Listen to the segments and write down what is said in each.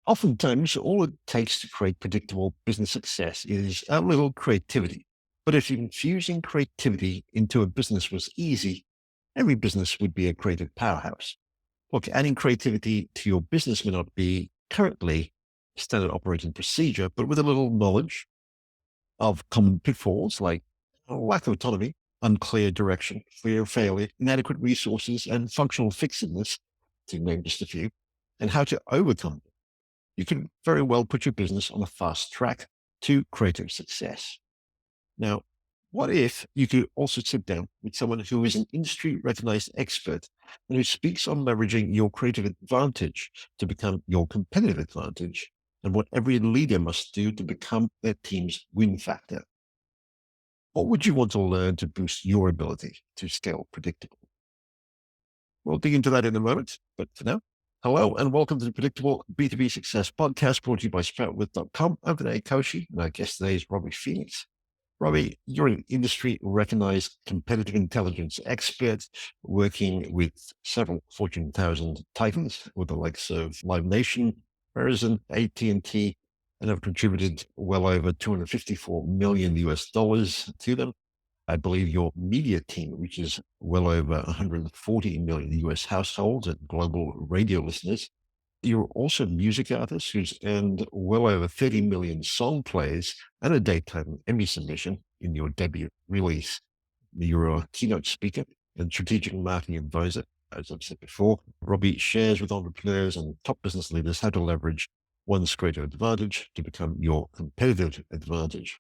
Oftentimes, all it takes to create predictable business success is a little creativity. But if infusing creativity into a business was easy, every business would be a creative powerhouse. Look, adding creativity to your business may not be currently standard operating procedure, but with a little knowledge of common pitfalls like lack of autonomy, unclear direction, fear of failure, inadequate resources, and functional fixedness, to name just a few, and how to overcome, you can very well put your business on a fast track to creative success. Now, what if you could also sit down with someone who is an industry recognized expert and who speaks on leveraging your creative advantage to become your competitive advantage and what every leader must do to become their team's win factor? What would you want to learn to boost your ability to scale predictably? We'll dig into that in a moment, but for now, hello and welcome to the Predictable B2B Success Podcast brought to you by Sproutwith.com. I'm Vinay Koshi, and our guest today is Robbie Phoenix. Robbie, you're an industry recognized competitive intelligence expert working with several Fortune 1000 titans with the likes of Live Nation, Verizon, AT&T, and have contributed well over $254 million to them. I believe your media team reaches well over 140 million US households and global radio listeners. You're also a music artist who's earned well over 30 million song plays and a daytime Emmy submission in your debut release. You're a keynote speaker and strategic marketing advisor. As I've said before, Robbie shares with entrepreneurs and top business leaders how to leverage one's creative advantage to become your competitive advantage.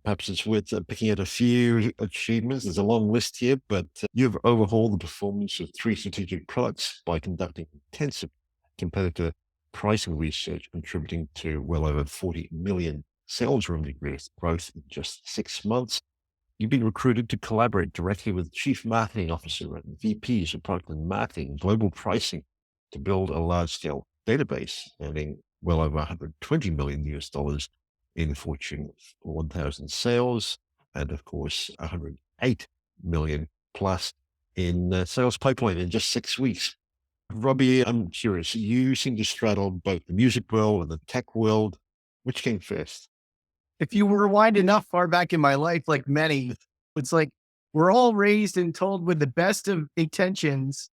Perhaps it's worth picking out a few achievements. There's a long list here, but you've overhauled the performance of 3 strategic products by conducting intensive competitor pricing research, contributing to well over 40 million sales revenue growth in just 6 months. You've been recruited to collaborate directly with Chief Marketing Officer and VPs of Product and Marketing and Global Pricing to build a large-scale database earning well over 120 million US dollars in Fortune 1000 sales, and of course, 108 million plus in sales pipeline in just 6 weeks. Robbie, I'm curious, you seem to straddle both the music world and the tech world. Which came first? If you rewind enough far back in my life, like many, it's like we're all raised and told with the best of intentions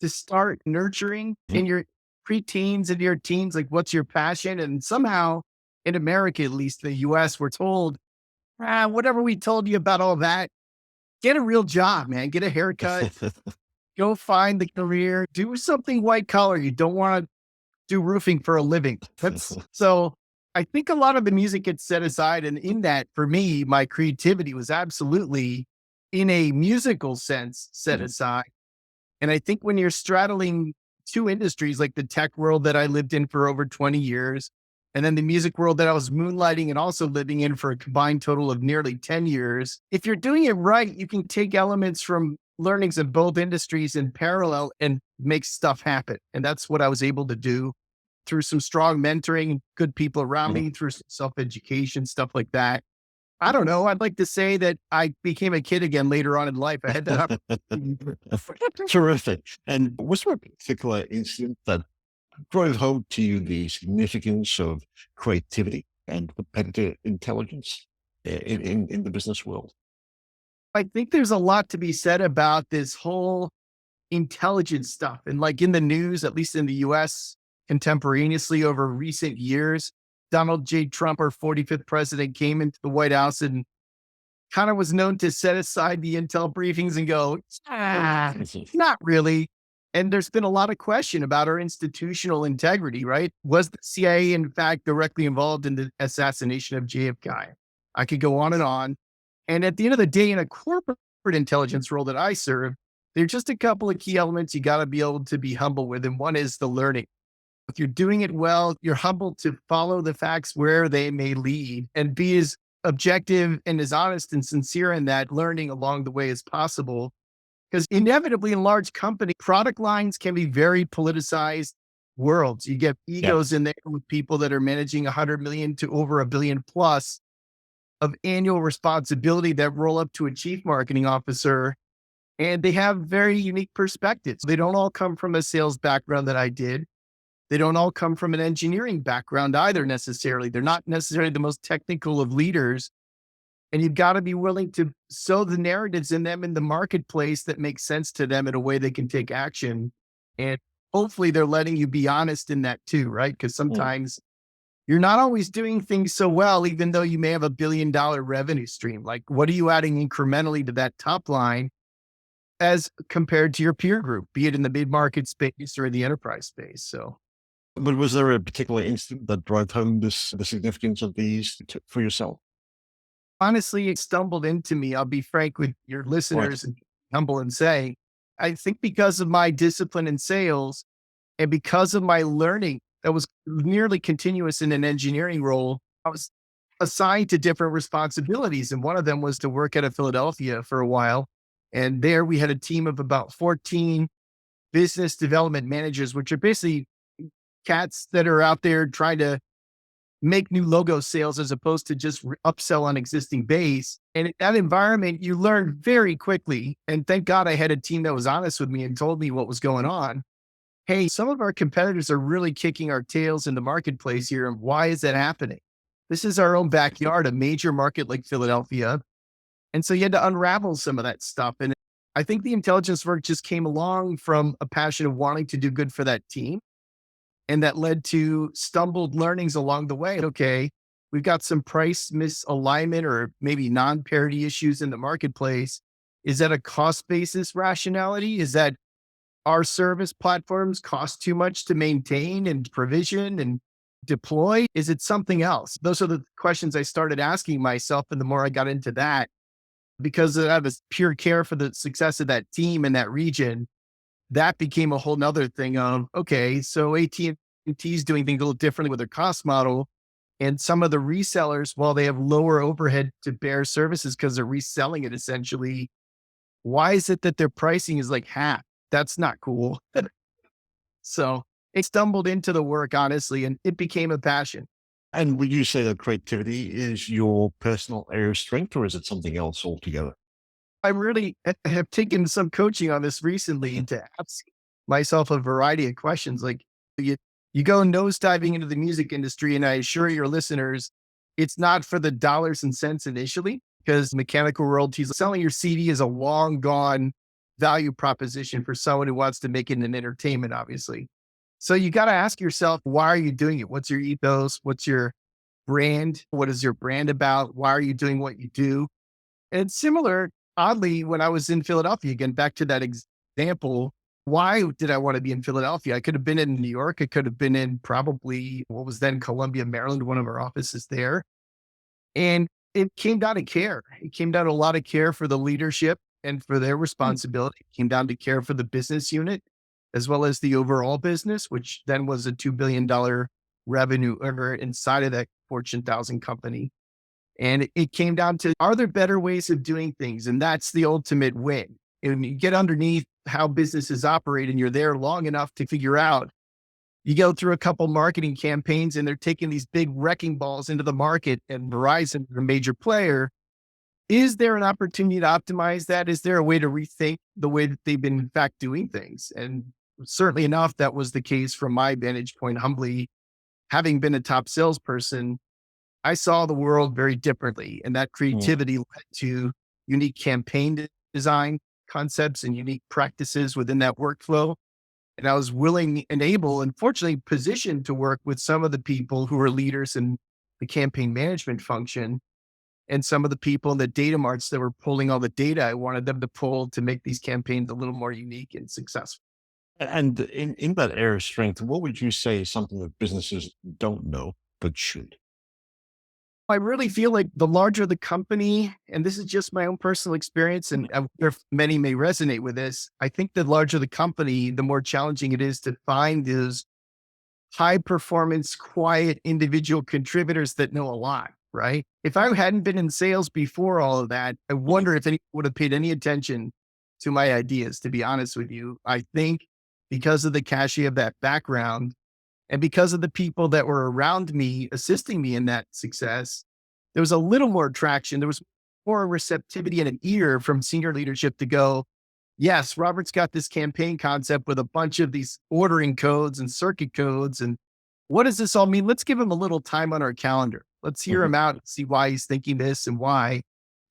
to start nurturing in your preteens and your teens, like what's your passion? And somehow in America, at least the US, we're told, whatever we told you about all that, get a real job, man, get a haircut, go find the career, do something white collar. You don't want to do roofing for a living. So I think a lot of the music gets set aside. And in that, for me, my creativity was absolutely in a musical sense set aside. And I think when you're straddling 2 industries, like the tech world that I lived in for over 20 years, and then the music world that I was moonlighting and also living in for a combined total of nearly 10 years, if you're doing it right, you can take elements from learnings in both industries in parallel and make stuff happen. And that's what I was able to do through some strong mentoring, good people around me, through some self-education, stuff like that. I don't know. I'd like to say that I became a kid again later on in life. I had that Terrific. And was there a particular incident that drove home to you the significance of creativity and competitive intelligence in the business world? I think there's a lot to be said about this whole intelligence stuff. And like in the news, at least in the US, contemporaneously over recent years, Donald J. Trump, our 45th president, came into the White House and kind of was known to set aside the intel briefings and go, not really. And there's been a lot of question about our institutional integrity, right? Was the CIA, in fact, directly involved in the assassination of JFK? I could go on and on. And at the end of the day, in a corporate intelligence role that I serve, there's just a couple of key elements you got to be able to be humble with. And one is the learning. If you're doing it well, you're humble to follow the facts where they may lead and be as objective and as honest and sincere in that learning along the way as possible. Because inevitably in large company, product lines can be very politicized worlds. You get egos in there with people that are managing 100 million to over $1 billion plus of annual responsibility that roll up to a chief marketing officer. And they have very unique perspectives. They don't all come from a sales background that I did. They don't all come from an engineering background either necessarily. They're not necessarily the most technical of leaders. And you've got to be willing to sow the narratives in them in the marketplace that makes sense to them in a way they can take action. And hopefully they're letting you be honest in that too, right? Because Mm. sometimes you're not always doing things so well, even though you may have $1 billion revenue stream. Like, what are you adding incrementally to that top line as compared to your peer group, be it in the mid market space or the enterprise space? So, But was there a particular incident that drove home the significance of these for yourself? honestly, it stumbled into me. I'll be frank with your Right. listeners and humble and say, I think because of my discipline in sales and because of my learning that was nearly continuous in an engineering role, I was assigned to different responsibilities. And one of them was to work out of Philadelphia for a while. And there we had a team of about 14 business development managers, which are basically cats that are out there trying to make new logo sales as opposed to just upsell on existing base. And in that environment, you learn very quickly. And thank God I had a team that was honest with me and told me what was going on. Hey, some of our competitors are really kicking our tails in the marketplace here. And why is that happening? This is our own backyard, a major market like Philadelphia. And so you had to unravel some of that stuff. And I think the intelligence work just came along from a passion of wanting to do good for that team. And that led to stumbled learnings along the way. Okay, we've got some price misalignment or maybe non parity issues in the marketplace. Is that a cost basis rationality? Is that our service platforms cost too much to maintain and provision and deploy? Is it something else? Those are the questions I started asking myself. And the more I got into that, because I was pure care for the success of that team in that region, that became a whole nother thing of, okay, so AT&T is doing things a little differently with their cost model. And some of the resellers, while they have lower overhead to bear services because they're reselling it essentially, why is it that their pricing is like half? That's not cool. So it stumbled into the work, honestly, and it became a passion. And would you say that creativity is your personal area of strength, or is it something else altogether? I really have taken some coaching on this recently to ask myself a variety of questions. Like you, you go nose diving into the music industry, and I assure your listeners, it's not for the dollars and cents initially, because mechanical royalties, selling your CD is a long gone value proposition for someone who wants to make it an entertainment, obviously. So you got to ask yourself, why are you doing it? What's your ethos? What's your brand? What is your brand about? Why are you doing what you do? And similar, oddly, when I was in Philadelphia, again, back to that example, why did I want to be in Philadelphia? I could have been in New York. I could have been in probably what was then Columbia, Maryland, one of our offices there. And it came down to care. It came down to a lot of care for the leadership and for their Mm. responsibility. It came down to care for the business unit as well as the overall business, which then was a $2 billion revenue earner inside of that Fortune 1000 company. And it came down to, are there better ways of doing things? And that's the ultimate win. And you get underneath how businesses operate and you're there long enough to figure out, you go through a couple marketing campaigns and they're taking these big wrecking balls into the market and Verizon, a major player. Is there an opportunity to optimize that? Is there a way to rethink the way that they've been in fact doing things? And certainly enough, that was the case from my vantage point, humbly, having been a top salesperson. I saw the world very differently, and that Mm. creativity led to unique campaign design concepts and unique practices within that workflow. And I was willing and able and fortunately positioned to work with some of the people who were leaders in the campaign management function and some of the people in the data marts that were pulling all the data I wanted them to pull to make these campaigns a little more unique and successful. And in that area of strength, what would you say is something that businesses don't know but should? I really feel like the larger the company, and this is just my own personal experience, and many may resonate with this. I think the larger the company, the more challenging it is to find those high performance, quiet individual contributors that know a lot, right? If I hadn't been in sales before all of that, I Mm. wonder if anyone would have paid any attention to my ideas, to be honest with you. I think because of the cachet of that background, and because of the people that were around me, assisting me in that success, there was a little more traction. There was more receptivity and an ear from senior leadership to go, yes, Robert's got this campaign concept with a bunch of these ordering codes and circuit codes. And what does this all mean? Let's give him a little time on our calendar. Let's hear Mhm. him out and see why he's thinking this and why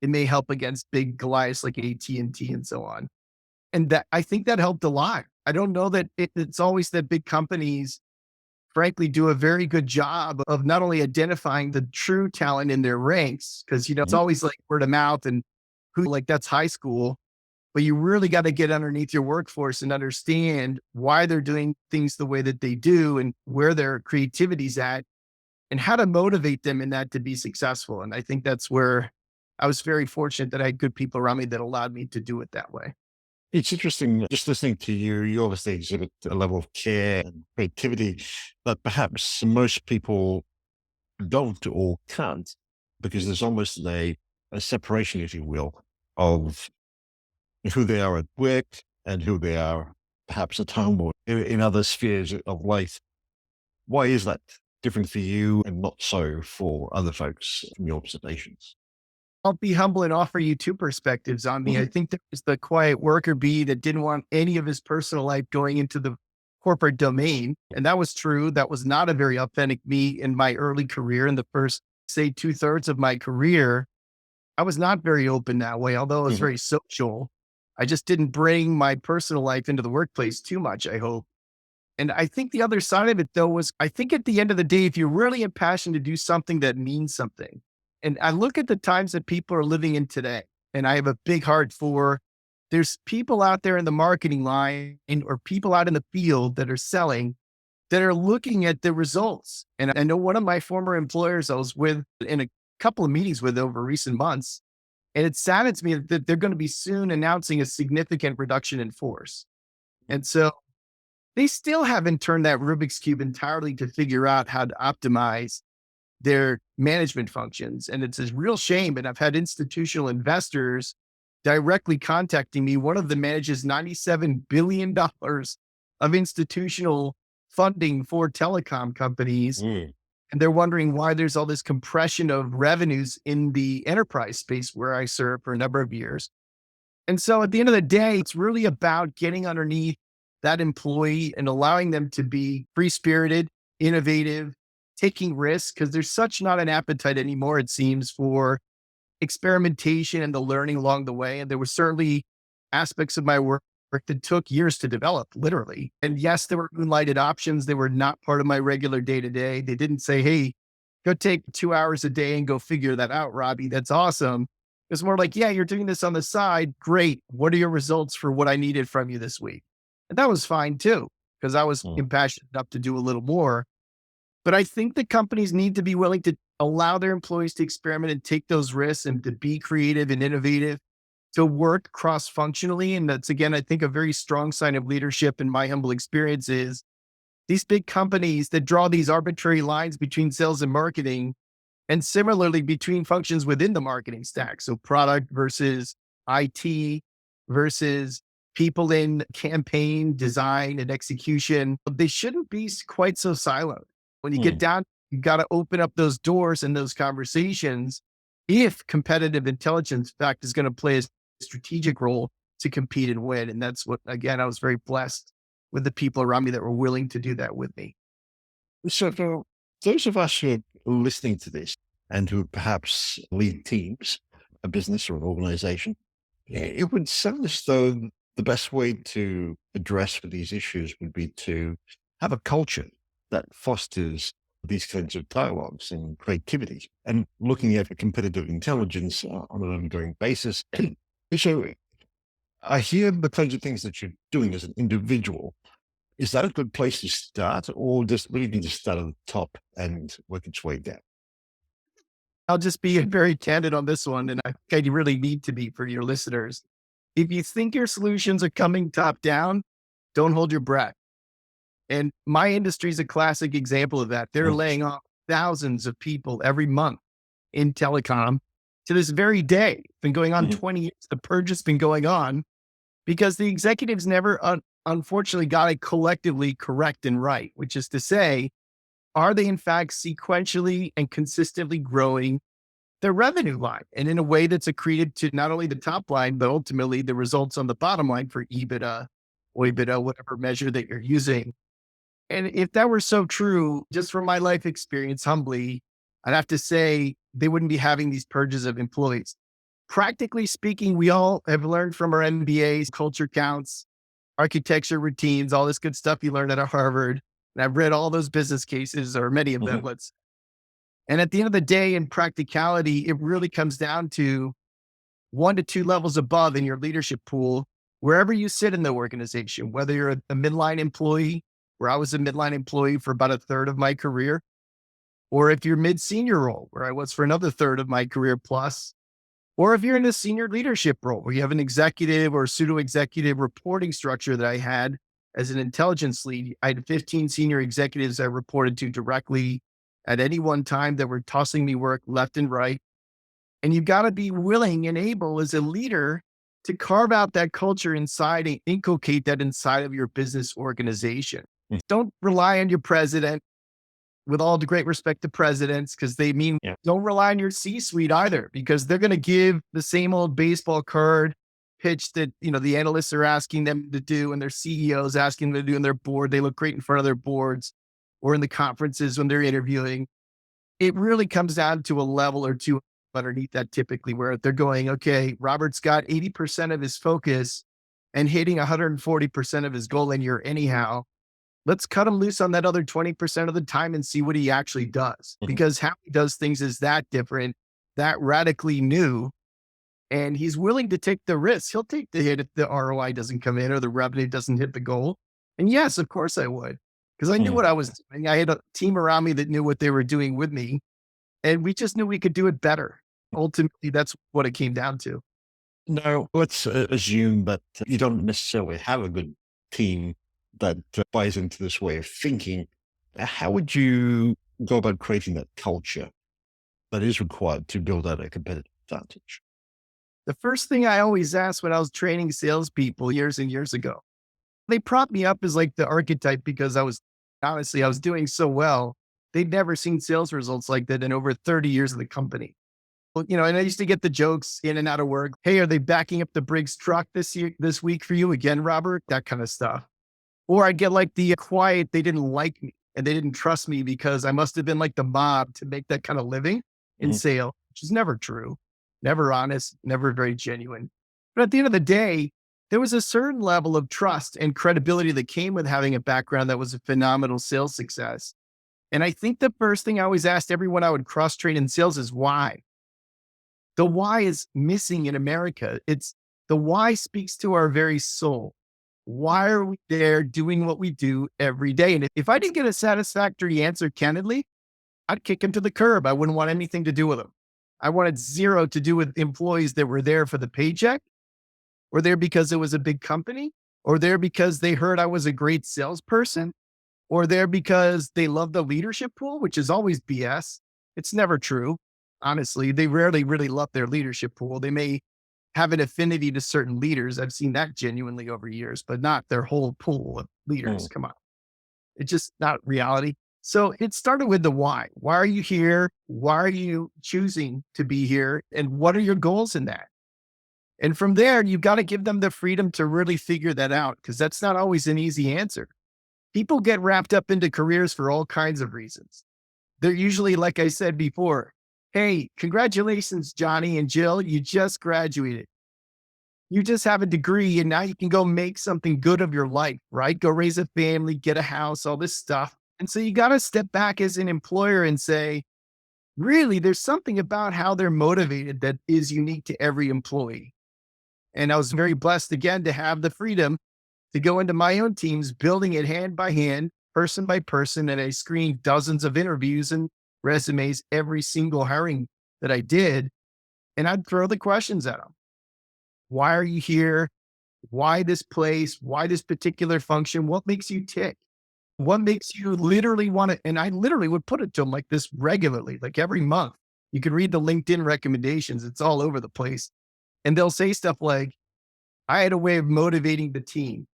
it may help against big Goliaths like AT&T and so on. And that I think that helped a lot. I don't know that it's always that big companies, frankly, do a very good job of not only identifying the true talent in their ranks, because, it's Mhm. always like word of mouth and who, like, that's high school, but you really got to get underneath your workforce and understand why they're doing things the way that they do and where their creativity's at and how to motivate them in that to be successful. And I think that's where I was very fortunate that I had good people around me that allowed me to do it that way. It's interesting just listening to you. You obviously exhibit a level of care and creativity that perhaps most people don't or can't, because there's almost a separation, if you will, of who they are at work and who they are perhaps at home or in other spheres of life. Why is that different for you and not so for other folks from your observations? I'll be humble and offer you two perspectives on me. I Mhm. think there was the quiet worker bee that didn't want any of his personal life going into the corporate domain. And that was true. That was not a very authentic me in my early career. In the first, say, two-thirds of my career, I was not very open that way, although I was Mhm. very social. I just didn't bring my personal life into the workplace too much, I hope. And I think the other side of it, though, was I think at the end of the day, if you're really impassioned to do something that means something, and I look at the times that people are living in today, and I have a big heart for there's people out there in the marketing line or people out in the field that are selling that are looking at the results. And I know one of my former employers I was with in a couple of meetings with over recent months, and it saddens me that they're going to be soon announcing a significant reduction in force. And so they still haven't turned that Rubik's Cube entirely to figure out how to optimize their management functions. And it's a real shame. And I've had institutional investors directly contacting me. One of them manages $97 billion of institutional funding for telecom companies. Mm. And they're wondering why there's all this compression of revenues in the enterprise space where I served for a number of years. And so at the end of the day, it's really about getting underneath that employee and allowing them to be free spirited, innovative, taking risks, because there's such not an appetite anymore, it seems, for experimentation and the learning along the way. And there were certainly aspects of my work that took years to develop, literally. And yes, there were moonlighted options. They were not part of my regular day to day. They didn't say, hey, go take 2 hours a day and go figure that out, Robbie. That's awesome. It's more like, yeah, you're doing this on the side. Great. What are your results for what I needed from you this week? And that was fine too, because I was Mm. impassioned enough to do a little more. But I think that companies need to be willing to allow their employees to experiment and take those risks and to be creative and innovative, to work cross functionally. And that's, again, I think a very strong sign of leadership in my humble experience is these big companies that draw these arbitrary lines between sales and marketing, and similarly between functions within the marketing stack. So product versus IT versus people in campaign design and execution. They shouldn't be quite so siloed. When you get Mm. down, you got to open up those doors and those conversations if competitive intelligence, in fact, is going to play a strategic role to compete and win. And that's what, again, I was very blessed with the people around me that were willing to do that with me. So, for those of us who are listening to this and who perhaps lead teams, a business or an organization, it would sound as though the best way to address these issues would be to have a culture that fosters these kinds of dialogues and creativity and looking at competitive intelligence on an ongoing basis. So, I hear the kinds of things that you're doing as an individual. Is that a good place to start, or does it really need to start at the top and work its way down? I'll just be very candid on this one, and I think I really need to be for your listeners. If you think your solutions are coming top down, don't hold your breath. And my industry is a classic example of that. They're Mm. laying off thousands of people every month in telecom to this very day. It's been going on Mhm. 20 years. The purge has been going on because the executives never, unfortunately, got it collectively correct and right, which is to say, are they in fact sequentially and consistently growing their revenue line and in a way that's accreted to not only the top line, but ultimately the results on the bottom line for EBITDA or EBITDA, whatever measure that you're using. And if that were so true, just from my life experience, humbly, I'd have to say they wouldn't be having these purges of employees. Practically speaking, we all have learned from our MBAs, culture counts, architecture routines, all this good stuff you learned at Harvard. And I've read all those business cases or many of them, Mhm. and at the end of the day, in practicality, it really comes down to 1 to 2 levels above in your leadership pool, wherever you sit in the organization, whether you're a midline employee, where I was a midline employee for about a third of my career, or if you're mid senior role, where I was for another third of my career plus, or if you're in a senior leadership role where you have an executive or pseudo executive reporting structure that I had as an intelligence lead. I had 15 senior executives I reported to directly at any one time that were tossing me work left and right. And you've got to be willing and able as a leader to carve out that culture inside and inculcate that inside of your business organization. Mm. Don't rely on your president, with all the great respect to presidents, because they mean Yeah. don't rely on your C-suite either, because they're going to give the same old baseball card pitch that, the analysts are asking them to do and their CEOs asking them to do in their board. They look great in front of their boards or in the conferences when they're interviewing. It really comes down to a level or two underneath that typically where they're going, okay, Robert's got 80% of his focus and hitting 140% of his goal in year anyhow. Let's cut him loose on that other 20% of the time and see what he actually does. Mhm. Because how he does things is that different, that radically new. And he's willing to take the risk. He'll take the hit if the ROI doesn't come in or the revenue doesn't hit the goal. And yes, of course I would, because I knew Mhm. what I was doing. I had a team around me that knew what they were doing with me, and we just knew we could do it better. Ultimately, that's what it came down to. Now, let's assume that you don't necessarily have a good team that buys into this way of thinking. How would you go about creating that culture that is required to build out a competitive advantage? The first thing I always asked when I was training salespeople years and years ago, they propped me up as like the archetype because I was doing so well. They'd never seen sales results like that in over 30 years of the company. Well, and I used to get the jokes in and out of work. Hey, are they backing up the Briggs truck this week for you again, Robert? That kind of stuff. Or I get like the quiet, they didn't like me and they didn't trust me because I must have been like the mob to make that kind of living in Mhm. sale, which is never true, never honest, never very genuine. But at the end of the day, there was a certain level of trust and credibility that came with having a background that was a phenomenal sales success. And I think the first thing I always asked everyone I would cross train in sales is why. The why is missing in America. The why speaks to our very soul. Why are we there doing what we do every day? And if I didn't get a satisfactory answer candidly, I'd kick him to the curb. I wouldn't want anything to do with him. I wanted zero to do with employees that were there for the paycheck, or there because it was a big company, or there because they heard I was a great salesperson, or there because they love the leadership pool, which is always BS. It's never true. Honestly, they rarely really love their leadership pool. They may have an affinity to certain leaders. I've seen that genuinely over years, but not their whole pool of leaders. Mm. Come on. It's just not reality. So it started with the why. Why are you here? Why are you choosing to be here? And what are your goals in that? And from there, you've got to give them the freedom to really figure that out because that's not always an easy answer. People get wrapped up into careers for all kinds of reasons. They're usually, like I said before, hey, congratulations, Johnny and Jill, you just graduated. You just have a degree and now you can go make something good of your life, right? Go raise a family, get a house, all this stuff. And so you got to step back as an employer and say, really, there's something about how they're motivated that is unique to every employee. And I was very blessed again to have the freedom to go into my own teams, building it hand by hand, person by person. And I screened dozens of interviews and resumes every single hiring that I did. And I'd throw the questions at them. Why are you here? Why this place? Why this particular function? What makes you tick? What makes you literally want to? And I literally would put it to them like this regularly, like every month. You can read the LinkedIn recommendations, it's all over the place. And they'll say stuff like, I had a way of motivating the team.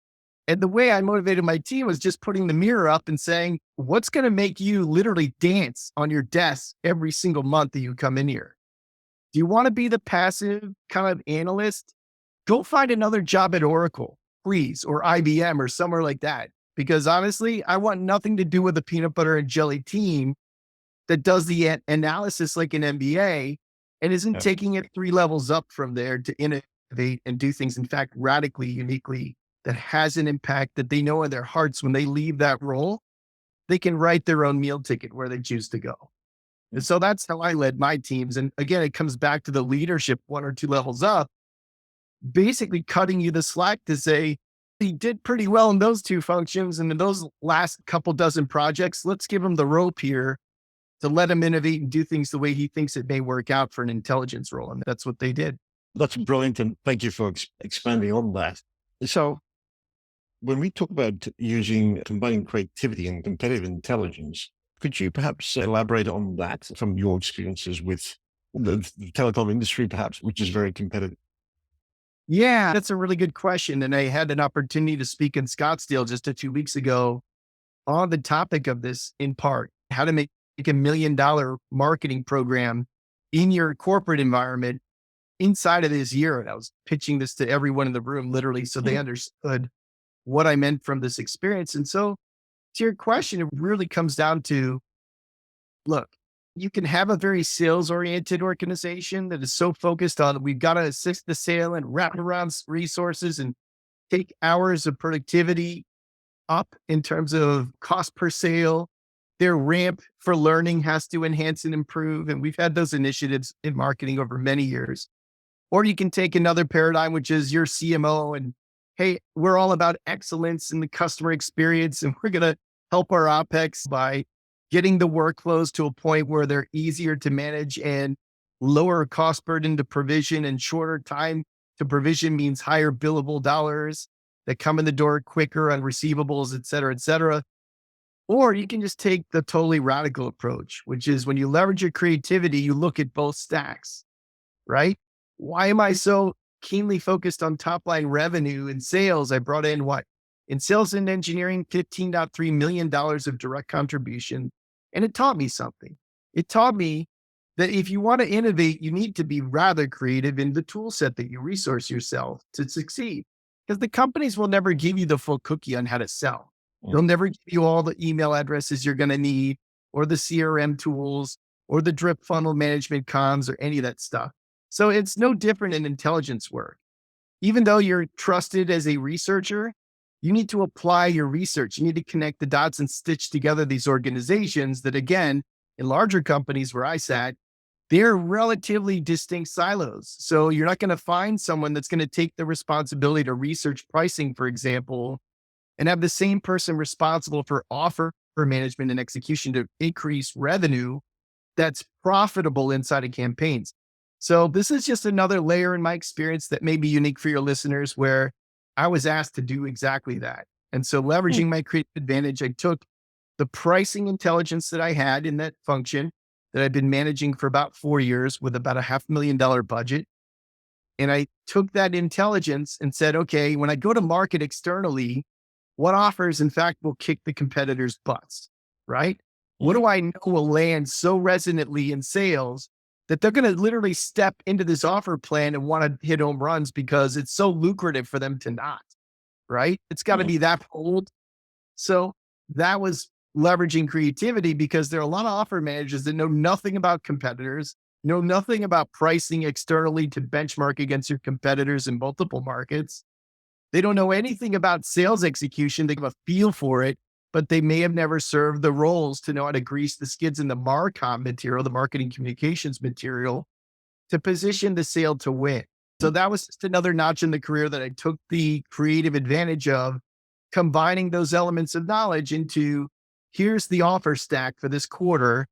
And the way I motivated my team was just putting the mirror up and saying, what's going to make you literally dance on your desk every single month that you come in here? Do you want to be the passive kind of analyst? Go find another job at Oracle, please, or IBM or somewhere like that. Because honestly, I want nothing to do with the peanut butter and jelly team that does the analysis like an MBA and isn't Yeah. taking it 3 levels up from there to innovate and do things, in fact, radically, uniquely, that has an impact that they know in their hearts when they leave that role, they can write their own meal ticket where they choose to go. And so that's how I led my teams. And again, it comes back to the leadership 1 or 2 levels up, basically cutting you the slack to say, he did pretty well in those two functions. And in those last couple dozen projects, let's give him the rope here to let him innovate and do things the way he thinks it may work out for an intelligence role. And that's what they did. That's brilliant. And thank you for expanding on that. So when we talk about combining creativity and competitive intelligence, could you perhaps elaborate on that from your experiences with the telecom industry, perhaps, which is very competitive? Yeah, that's a really good question. And I had an opportunity to speak in Scottsdale just 2 weeks ago on the topic of this in part, how to make $1 million marketing program in your corporate environment inside of this year. And I was pitching this to everyone in the room, literally, so they understood what I meant from this experience. And so to your question, it really comes down to, look, you can have a very sales oriented organization that is so focused on, we've got to assist the sale and wrap around resources and take hours of productivity up in terms of cost per sale. Their ramp for learning has to enhance and improve. And we've had those initiatives in marketing over many years. Or you can take another paradigm, which is your CMO and, hey, we're all about excellence in the customer experience. And we're going to help our OPEX by getting the workflows to a point where they're easier to manage and lower cost burden to provision, and shorter time to provision means higher billable dollars that come in the door quicker on receivables, et cetera, et cetera. Or you can just take the totally radical approach, which is when you leverage your creativity, you look at both stacks, right? Why am I so keenly focused on top line revenue and sales? I brought in what? In sales and engineering, $15.3 million of direct contribution. And it taught me something. It taught me that if you want to innovate, you need to be rather creative in the tool set that you resource yourself to succeed. Because the companies will never give you the full cookie on how to sell. They'll never give you all the email addresses you're going to need, or the CRM tools, or the drip funnel management comms, or any of that stuff. So it's no different in intelligence work. Even though you're trusted as a researcher, you need to apply your research. You need to connect the dots and stitch together these organizations that, again, in larger companies where I sat, they're relatively distinct silos. So you're not going to find someone that's going to take the responsibility to research pricing, for example, and have the same person responsible for offer management and execution to increase revenue that's profitable inside of campaigns. So this is just another layer in my experience that may be unique for your listeners, where I was asked to do exactly that. And so leveraging my creative advantage, I took the pricing intelligence that I had in that function that I've been managing for about 4 years with about a $500,000 budget. And I took that intelligence and said, okay, when I go to market externally, what offers, in fact, will kick the competitors' butts, right? What do I know will land so resonantly in sales that they're going to literally step into this offer plan and want to hit home runs because it's so lucrative for them to not, right? It's got to be that bold. So that was leveraging creativity, because there are a lot of offer managers that know nothing about competitors, know nothing about pricing externally to benchmark against your competitors in multiple markets. They don't know anything about sales execution. They have a feel for it, but they may have never served the roles to know how to grease the skids in the MarCom material, the marketing communications material, to position the sale to win. So that was just another notch in the career that I took the creative advantage of, combining those elements of knowledge into, here's the offer stack for this quarter,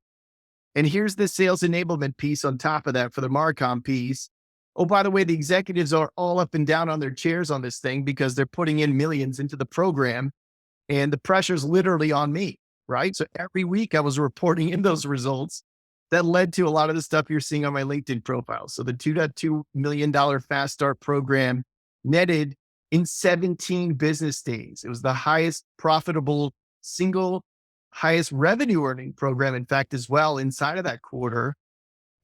and here's the sales enablement piece on top of that for the MarCom piece. Oh, by the way, the executives are all up and down on their chairs on this thing because they're putting in millions into the program, and the pressure's literally on me, right? So every week I was reporting in those results that led to a lot of the stuff you're seeing on my LinkedIn profile. So the $2.2 million Fast Start program netted in 17 business days. It was the highest profitable, single highest revenue earning program, in fact, as well, inside of that quarter.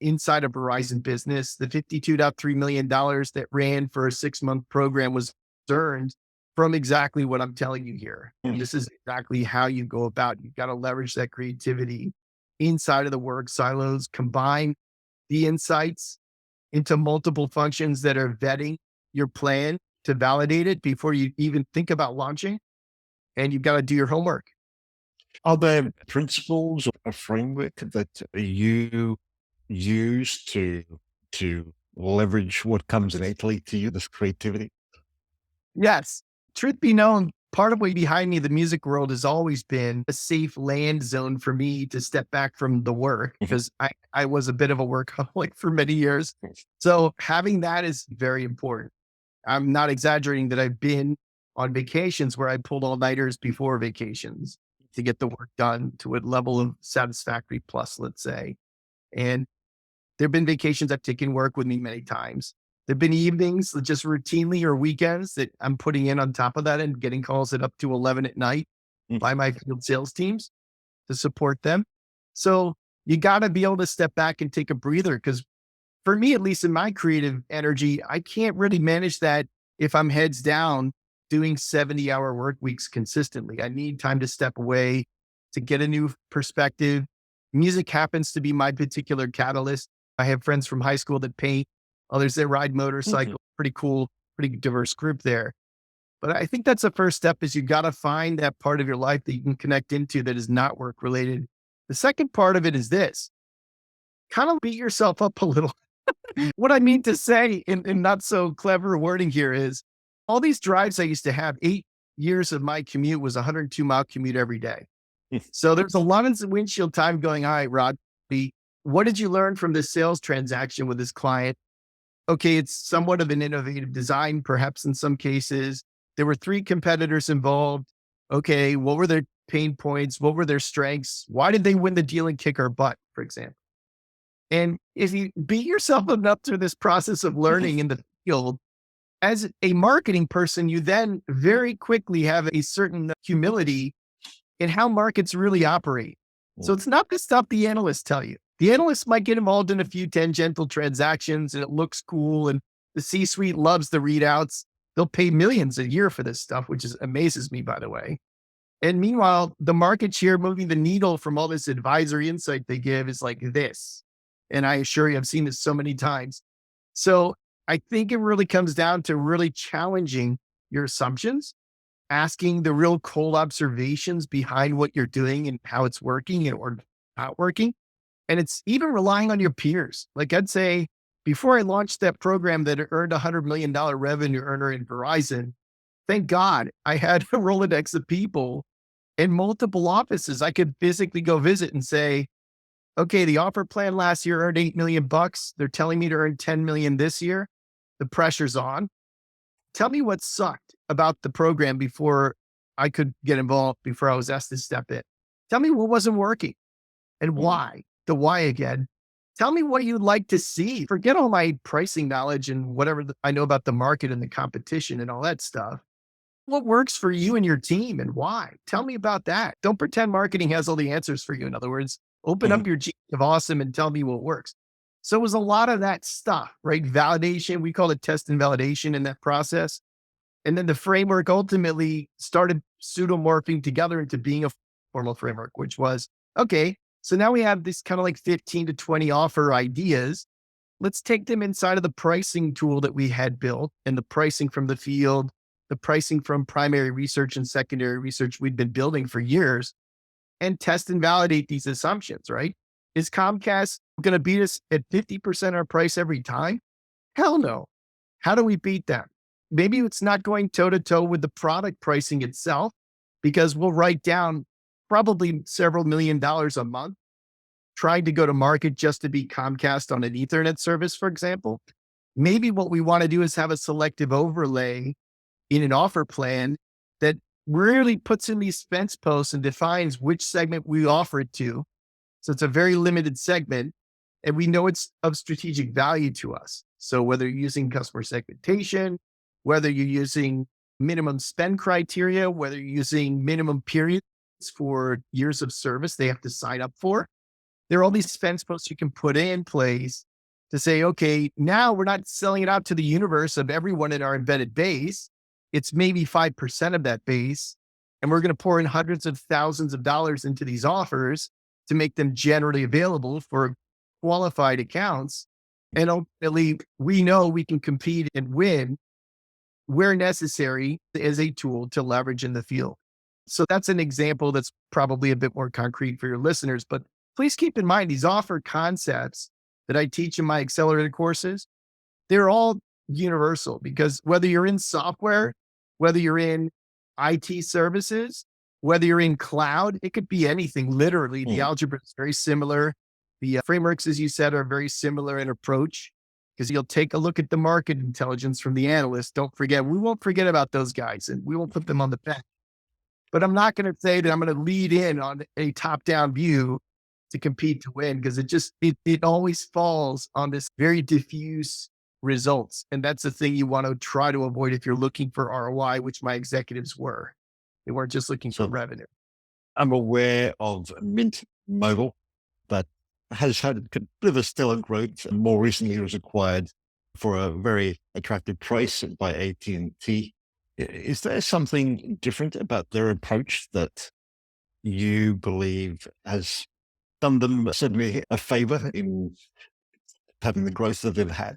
inside of Verizon Business. The $52.3 million that ran for a 6-month program was earned from exactly what I'm telling you here. And this is exactly how you go about. You've got to leverage that creativity inside of the work silos, combine the insights into multiple functions that are vetting your plan to validate it before you even think about launching. And you've got to do your homework. Are there principles or a framework that you use to leverage what comes innately to you, this creativity? Yes. Truth be known, part of way behind me, the music world has always been a safe land zone for me to step back from the work Mhm. because I was a bit of a workaholic for many years. So having that is very important. I'm not exaggerating that I've been on vacations where I pulled all nighters before vacations to get the work done to a level of satisfactory plus, let's say. And there've been vacations I've taken work with me many times. There've been evenings that just routinely or weekends that I'm putting in on top of that and getting calls at up to 11 at night Mm. by my field sales teams to support them. So you got to be able to step back and take a breather because for me, at least in my creative energy, I can't really manage that if I'm heads down doing 70-hour work weeks consistently. I need time to step away to get a new perspective. Music happens to be my particular catalyst. I have friends from high school that paint, others that ride Mhm. motorcycles. Pretty cool, pretty diverse group there. But I think that's the first step is you got to find that part of your life that you can connect into that is not work related. The second part of it is this kind of beat yourself up a little. What I mean to say in not so clever wording here is all these drives I used to have, 8 years of my commute was a 102-mile commute every day. So there's a lot of windshield time going, all right, Rod, what did you learn from this sales transaction with this client? Okay, it's somewhat of an innovative design, perhaps in some cases. There were 3 competitors involved. Okay, what were their pain points? What were their strengths? Why did they win the deal and kick our butt, for example? And if you beat yourself up through this process of learning in the field, as a marketing person, you then very quickly have a certain humility in how markets really operate. So it's not the stuff the analysts tell you. The analysts might get involved in a few tangential transactions and it looks cool and the C-suite loves the readouts. They'll pay millions a year for this stuff, which amazes me, by the way. And meanwhile, the market share moving the needle from all this advisory insight they give is like this. And I assure you, I've seen this so many times. So I think it really comes down to really challenging your assumptions, asking the real cold observations behind what you're doing and how it's working or not working. And it's even relying on your peers. Like I'd say, before I launched that program that earned $100 million revenue earner in Verizon, thank God I had a Rolodex of people in multiple offices I could physically go visit and say, okay, the offer plan last year earned 8 million bucks. They're telling me to earn 10 million this year. The pressure's on. Tell me what sucked about the program before I could get involved, before I was asked to step in. Tell me what wasn't working and Mhm. why. The why again. Tell me what you'd like to see. Forget all my pricing knowledge and whatever I know about the market and the competition and all that stuff. What works for you and your team and why? Tell me about that. Don't pretend marketing has all the answers for you. In other words, open Mhm. up your gene of awesome and tell me what works. So it was a lot of that stuff, right? Validation. We call it test and validation in that process. And then the framework ultimately started pseudomorphing together into being a formal framework, which was okay. So now we have this kind of like 15 to 20 offer ideas. Let's take them inside of the pricing tool that we had built and the pricing from the field, the pricing from primary research and secondary research we'd been building for years and test and validate these assumptions, right? Is Comcast going to beat us at 50% our price every time? Hell no. How do we beat them? Maybe it's not going toe to toe with the product pricing itself because we'll write down probably several $1 million a month trying to go to market just to be Comcast on an Ethernet service, for example. Maybe what we want to do is have a selective overlay in an offer plan that really puts in these fence posts and defines which segment we offer it to. So it's a very limited segment and we know it's of strategic value to us. So whether you're using customer segmentation, whether you're using minimum spend criteria, whether you're using minimum periods for years of service they have to sign up for, There are all these fence posts you can put in place to say, okay, now we're not selling it out to the universe of everyone in our embedded base. It's maybe 5% of that base. And we're going to pour in hundreds of thousands of dollars into these offers to make them generally available for qualified accounts. And ultimately, we know we can compete and win where necessary as a tool to leverage in the field. So that's an example that's probably a bit more concrete for your listeners. But please keep in mind these offer concepts that I teach in my accelerated courses, they're all universal because whether you're in software, whether you're in IT services, whether you're in cloud, it could be anything. Literally, the Mm. algebra is very similar. The frameworks, as you said, are very similar in approach because you'll take a look at the market intelligence from the analysts. Don't forget, we won't forget about those guys and we won't put them on the bench. But I'm not going to say that I'm going to lead in on a top down view to compete to win because it always falls on this very diffuse results. And that's the thing you want to try to avoid if you're looking for ROI, which my executives were. They weren't just looking for So revenue. I'm aware of Mint Mobile that has had a bit of a stellar growth and more recently was acquired for a very attractive price by AT&T. Is there something different about their approach that you believe has done them certainly a favor in having the growth that they've had?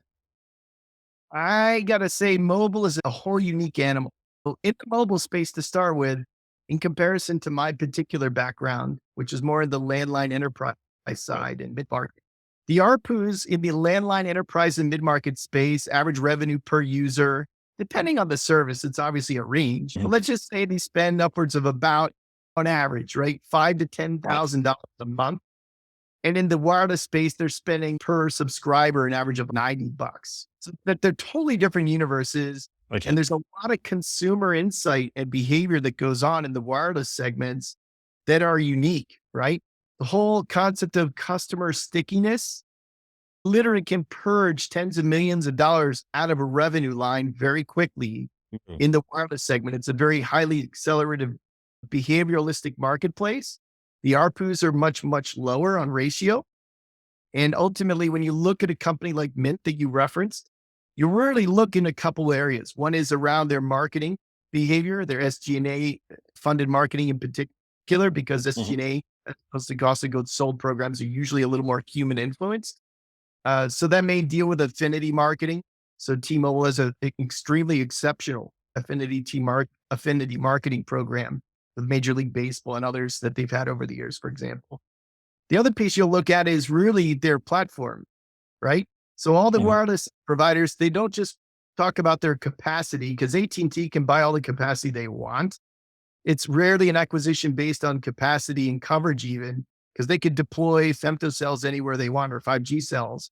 I gotta say, mobile is a whole unique animal. So in the mobile space to start with, in comparison to my particular background, which is more in the landline enterprise Right. side and mid-market, the ARPUs in the landline enterprise and mid-market space, average revenue per user, depending on the service, it's obviously a range, but Mhm. let's just say they spend upwards of about, on average, right, five to ten Right. thousand dollars a month. And in the wireless space, they're spending per subscriber an average of $90. So that they're totally different universes. Okay. And there's a lot of consumer insight and behavior that goes on in the wireless segments that are unique, right? The whole concept of customer stickiness literally can purge tens of millions of dollars out of a revenue line very quickly Mhm. in the wireless segment. It's a very highly accelerative behavioralistic marketplace. The ARPUs are much, much lower on ratio. And ultimately, when you look at a company like Mint that you referenced, you really look in a couple areas. One is around their marketing behavior, their SG&A funded marketing in particular, because Mhm. SG&A, as opposed to cost of goods sold programs, are usually a little more human influenced. So that may deal with affinity marketing. So T-Mobile has an extremely exceptional affinity marketing program with Major League Baseball and others that they've had over the years, for example. The other piece you'll look at is really their platform, right? So all the Mhm. wireless providers, they don't just talk about their capacity because AT&T can buy all the capacity they want. It's rarely an acquisition based on capacity and coverage even because they could deploy femtocells anywhere they want or 5G cells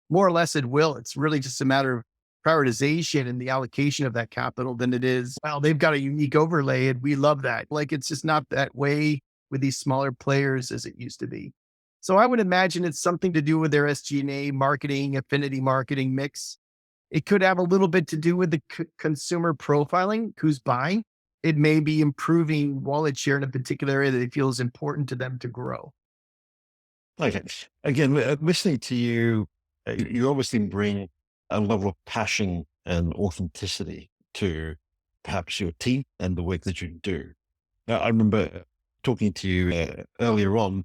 more or less at will. It's really just a matter of prioritization and the allocation of that capital than it is, well, they've got a unique overlay and we love that. Like it's just not that way with these smaller players as it used to be. So I would imagine it's something to do with their SG&A marketing, affinity marketing mix. It could have a little bit to do with the consumer profiling, who's buying. It may be improving wallet share in a particular area that they feel is important to them to grow. Okay. Again, listening to you, you obviously bring a level of passion and authenticity to perhaps your team and the work that you do. Now, I remember talking to you earlier on.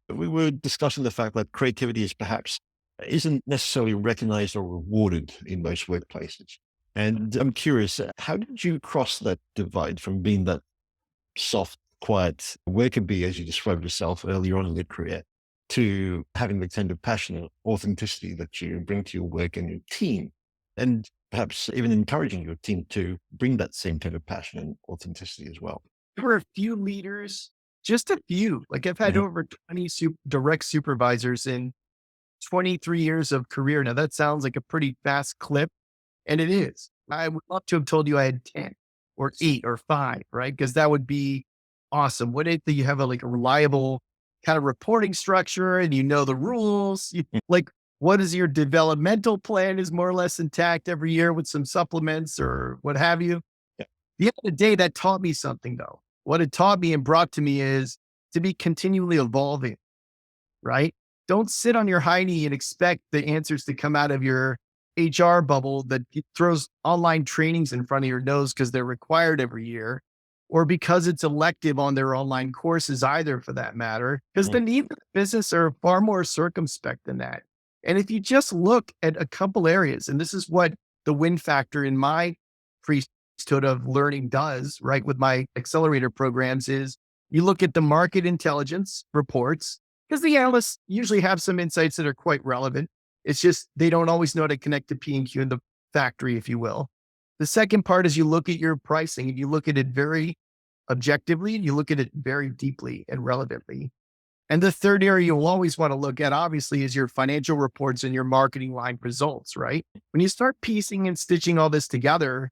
We were discussing the fact that creativity is perhaps isn't necessarily recognized or rewarded in most workplaces. And I'm curious, how did you cross that divide from being that soft, quiet worker bee, as you described yourself earlier on in your career, to having the kind of passion and authenticity that you bring to your work and your team, and perhaps even encouraging your team to bring that same kind of passion and authenticity as well? There were a few leaders, just a few. Like I've had Mhm. over 20 direct supervisors in 23 years of career. Now that sounds like a pretty fast clip, and it is. I would love to have told you I had 10 or 8 or 5, right? Because that would be awesome. What if you have a like a reliable kind of reporting structure and you know the rules? Like, what is your developmental plan is more or less intact every year with some supplements or what have you? Yeah. The end of the day, that taught me something though. What it taught me and brought to me is to be continually evolving, right? Don't sit on your hiney and expect the answers to come out of your HR bubble that throws online trainings in front of your nose because they're required every year, or because it's elective on their online courses either, for that matter, because the Mm. needs of the business are far more circumspect than that. And if you just look at a couple areas, and this is what the win factor in my priesthood of learning does, right, with my accelerator programs, is you look at the market intelligence reports, because the analysts usually have some insights that are quite relevant. It's just they don't always know how to connect to P and Q in the factory, if you will. The second part is you look at your pricing and you look at it very objectively and you look at it very deeply and relevantly. And the third area you'll always want to look at, obviously, is your financial reports and your marketing line results, right? When you start piecing and stitching all this together,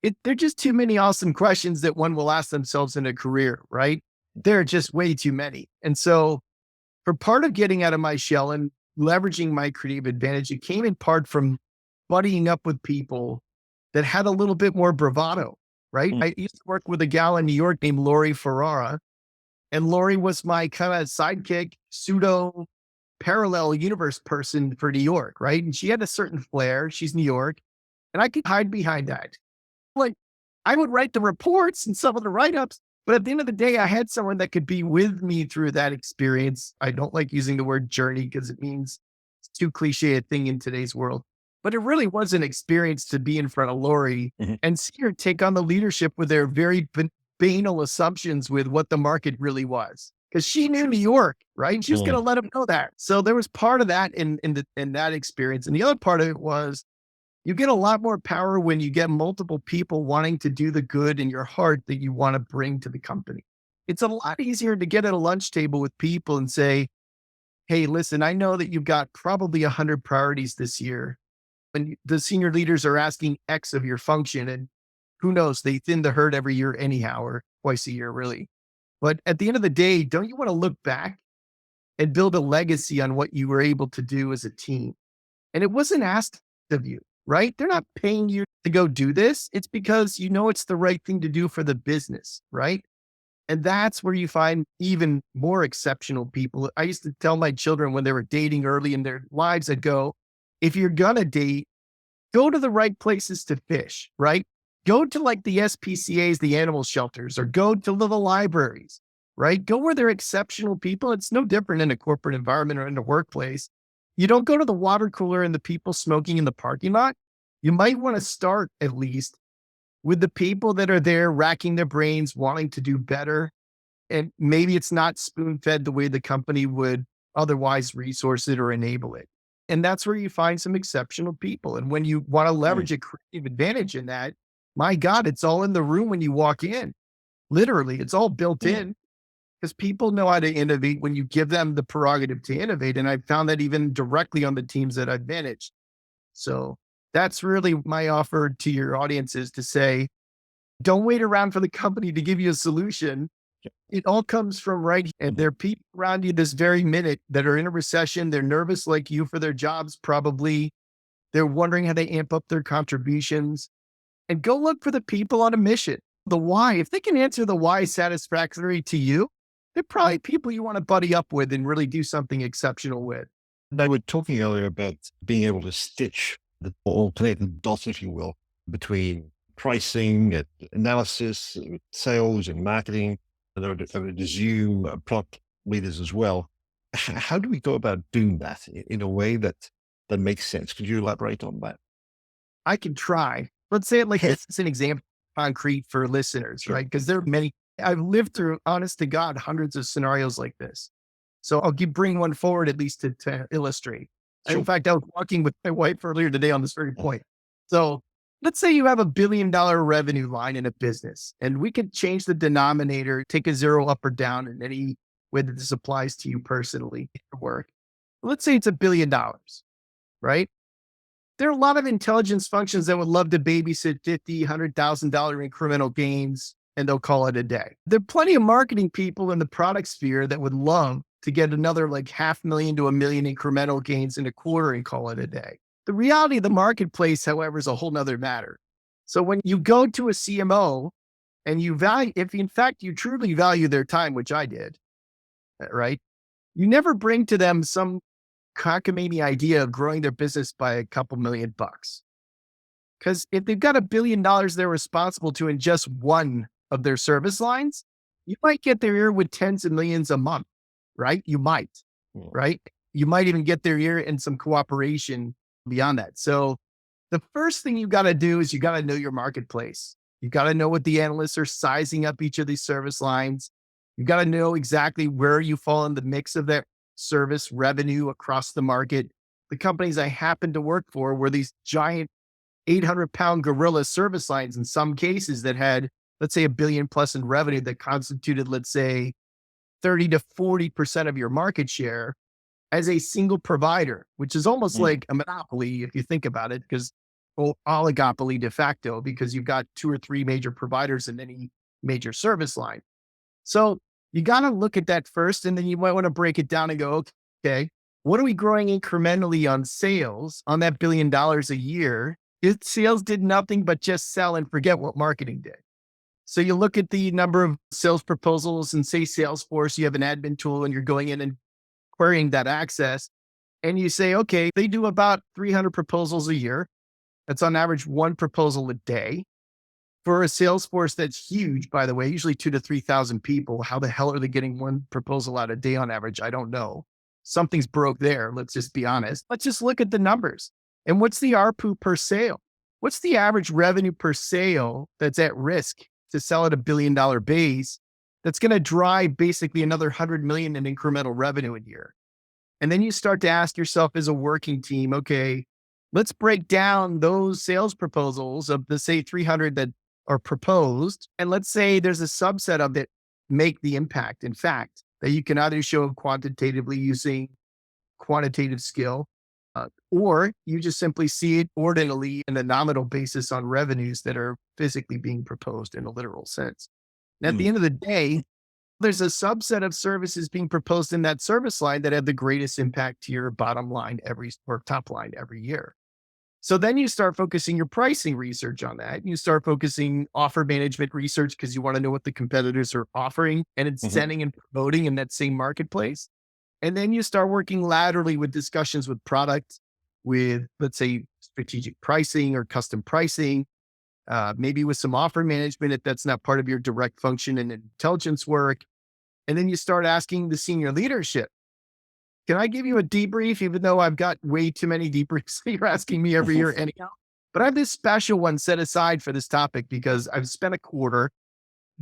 there are just too many awesome questions that one will ask themselves in a career, right? There are just way too many. And so, for part of getting out of my shell and leveraging my creative advantage, it came in part from buddying up with people that had a little bit more bravado, right? Mm. I used to work with a gal in New York named Lori Ferrara, and Lori was my kind of sidekick, pseudo parallel universe person for New York, right? And she had a certain flair. She's New York, and I could hide behind that. Like, I would write the reports and some of the write ups, but at the end of the day, I had someone that could be with me through that experience. I don't like using the word journey because it means it's too cliche a thing in today's world, but it really was an experience to be in front of Lori Mhm. and see her take on the leadership with their very banal assumptions with what the market really was. Because she knew New York, right? And she was going to Mm. let them know that. So there was part of that in that experience, and the other part of it was you get a lot more power when you get multiple people wanting to do the good in your heart that you want to bring to the company. It's a lot easier to get at a lunch table with people and say, hey, listen, I know that you've got probably 100 priorities this year. And the senior leaders are asking X of your function. And who knows, they thin the herd every year anyhow, or twice a year, really. But at the end of the day, don't you want to look back and build a legacy on what you were able to do as a team? And it wasn't asked of you, right? They're not paying you to go do this. It's because you know it's the right thing to do for the business, right? And that's where you find even more exceptional people. I used to tell my children when they were dating early in their lives, I'd go, if you're going to date, go to the right places to fish, right? Go to like the SPCAs, the animal shelters, or go to the libraries, right? Go where they're exceptional people. It's no different in a corporate environment or in a workplace. You don't go to the water cooler and the people smoking in the parking lot. You might want to start at least with the people that are there racking their brains, wanting to do better. And maybe it's not spoon fed the way the company would otherwise resource it or enable it. And that's where you find some exceptional people. And when you want to Mm. leverage a creative advantage in that, my God, it's all in the room when you walk in. Literally, it's all built Mm. in because people know how to innovate when you give them the prerogative to innovate. And I've found that even directly on the teams that I've managed. So that's really my offer to your audience, is to say, don't wait around for the company to give you a solution. It all comes from right here. And Mhm. there are people around you this very minute that are in a recession. They're nervous like you for their jobs, probably. They're wondering how they amp up their contributions. And go look for the people on a mission. The why. If they can answer the why satisfactorily to you, they're probably people you want to buddy up with and really do something exceptional with. They were talking earlier about being able to stitch the alternative dots, if you will, between pricing, analysis, sales, and marketing. And I would assume product leaders as well. How do we go about doing that in a way that makes sense? Could you elaborate on that? I can try. Let's say it like this. It's an example, concrete for listeners, Sure. right? Because there are many. I've lived through, honest to God, hundreds of scenarios like this. So I'll bring one forward at least to illustrate. In Sure. fact, I was walking with my wife earlier today on this very Mm. point. So let's say you have $1 billion revenue line in a business, and we could change the denominator, take a zero up or down in any way that this applies to you personally at work. Let's say it's $1 billion, right? There are a lot of intelligence functions that would love to babysit 50, $100,000 incremental gains, and they'll call it a day. There are plenty of marketing people in the product sphere that would love to get another like 500,000 to 1 million incremental gains in a quarter and call it a day. The reality of the marketplace, however, is a whole nother matter. So when you go to a CMO and you value, if in fact you truly value their time, which I did, right? You never bring to them some cockamamie idea of growing their business by a couple $1,000,000. Because if they've got $1 billion they're responsible to in just one of their service lines, you might get their ear with tens of millions a month, right? You might, Mm. right? You might even get their ear in some cooperation beyond that. So the first thing you got to do is you got to know your marketplace. You got to know what the analysts are sizing up each of these service lines. You got to know exactly where you fall in the mix of that service revenue across the market. The companies I happened to work for were these giant 800-pound gorilla service lines in some cases that had, let's say, 1 billion plus in revenue that constituted, let's say, 30 to 40% of your market share as a single provider, which is almost Mm. like a monopoly if you think about it, because oligopoly de facto, because you've got 2 or 3 major providers in any major service line. So you got to look at that first, and then you might want to break it down and go, okay, what are we growing incrementally on sales on that $1 billion a year? If sales did nothing but just sell and forget what marketing did. So you look at the number of sales proposals and say Salesforce, you have an admin tool and you're going in and querying that access. And you say, okay, they do about 300 proposals a year. That's on average 1 proposal a day. For a Salesforce that's huge, by the way, usually 2 to 3,000 people, how the hell are they getting 1 proposal out a day on average? I don't know. Something's broke there. Let's just be honest. Let's just look at the numbers. And what's the ARPU per sale? What's the average revenue per sale that's at risk to sell at $1 billion base that's going to drive basically another 100 million in incremental revenue a year? And then you start to ask yourself as a working team, okay, let's break down those sales proposals of the, say, 300 that are proposed. And let's say there's a subset of it make the impact, in fact, that you can either show quantitatively using quantitative skill, or you just simply see it ordinally in a nominal basis on revenues that are physically being proposed in a literal sense. And at the Mm. end of the day, there's a subset of services being proposed in that service line that have the greatest impact to your bottom line or top line every year. So then you start focusing your pricing research on that. You start focusing offer management research because you want to know what the competitors are offering and Mhm. incenting and promoting in that same marketplace. And then you start working laterally with discussions with product, with, let's say, strategic pricing or custom pricing, maybe with some offer management if that's not part of your direct function and intelligence work. And then you start asking the senior leadership, can I give you a debrief, even though I've got way too many debriefs that you're asking me every year anyhow? But I have this special one set aside for this topic because I've spent a quarter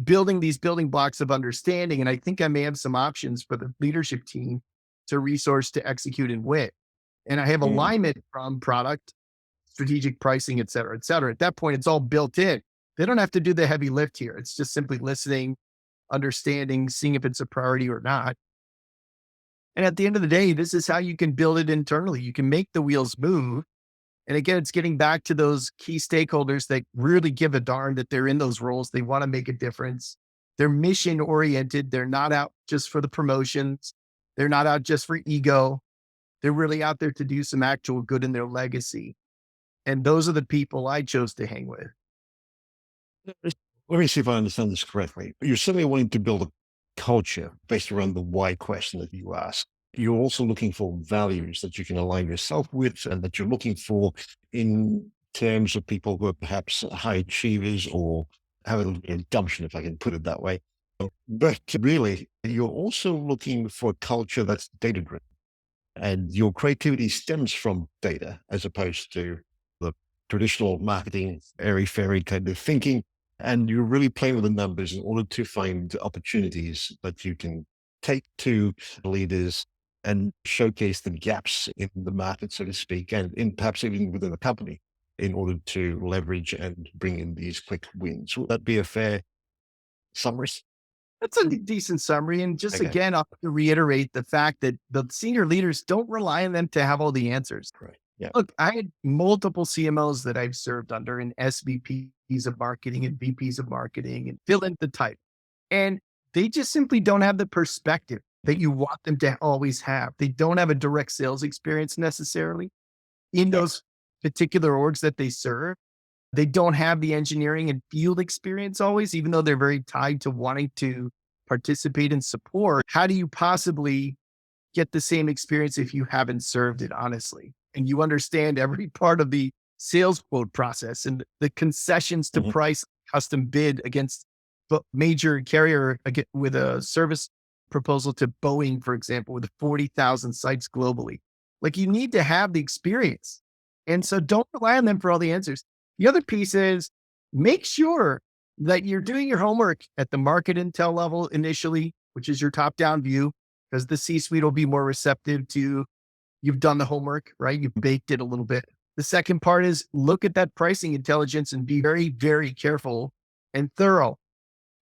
building these building blocks of understanding. And I think I may have some options for the leadership team to resource, to execute, and win. And I have Mm. alignment from product, strategic pricing, et cetera, et cetera. At that point, it's all built in. They don't have to do the heavy lift here. It's just simply listening, understanding, seeing if it's a priority or not. And at the end of the day, this is how you can build it internally. You can make the wheels move. And again, it's getting back to those key stakeholders that really give a darn that they're in those roles. They want to make a difference. They're mission oriented. They're not out just for the promotions. They're not out just for ego. They're really out there to do some actual good in their legacy. And those are the people I chose to hang with. Let me see if I understand this correctly. You're certainly wanting to build a culture based around the why question that you ask. You're also looking for values that you can align yourself with and that you're looking for in terms of people who are perhaps high achievers or have a little bit of gumption, if I can put it that way. But really, you're also looking for a culture that's data driven. And your creativity stems from data as opposed to the traditional marketing, airy fairy kind of thinking. And you're really playing with the numbers in order to find opportunities that you can take to leaders and showcase the gaps in the market, so to speak, and in perhaps even within the company in order to leverage and bring in these quick wins. Would that be a fair summary? That's a decent summary. And just Okay, again, I'll have to reiterate the fact that the senior leaders don't rely on them to have all the answers. great. Yeah. Look, I had multiple CMOs that I've served under and SVPs of marketing and VPs of marketing and fill in the type. And they just simply don't have the perspective that you want them to always have. They don't have a direct sales experience necessarily in Yeah. those particular orgs that they serve. They don't have the engineering and field experience always, even though they're very tied to wanting to participate and support. How do you possibly get the same experience if you haven't served it honestly. And you understand every part of the sales quote process and the concessions to Mhm. price custom bid against major carrier with a service proposal to Boeing, for example, with 40,000 sites globally. Like you need to have the experience. And so don't rely on them for all the answers. The other piece is make sure that you're doing your homework at the market intel level initially, which is your top down view, because the C suite will be more receptive to you've done the homework, right? You've baked it a little bit. The second part is look at that pricing intelligence and be very, very careful and thorough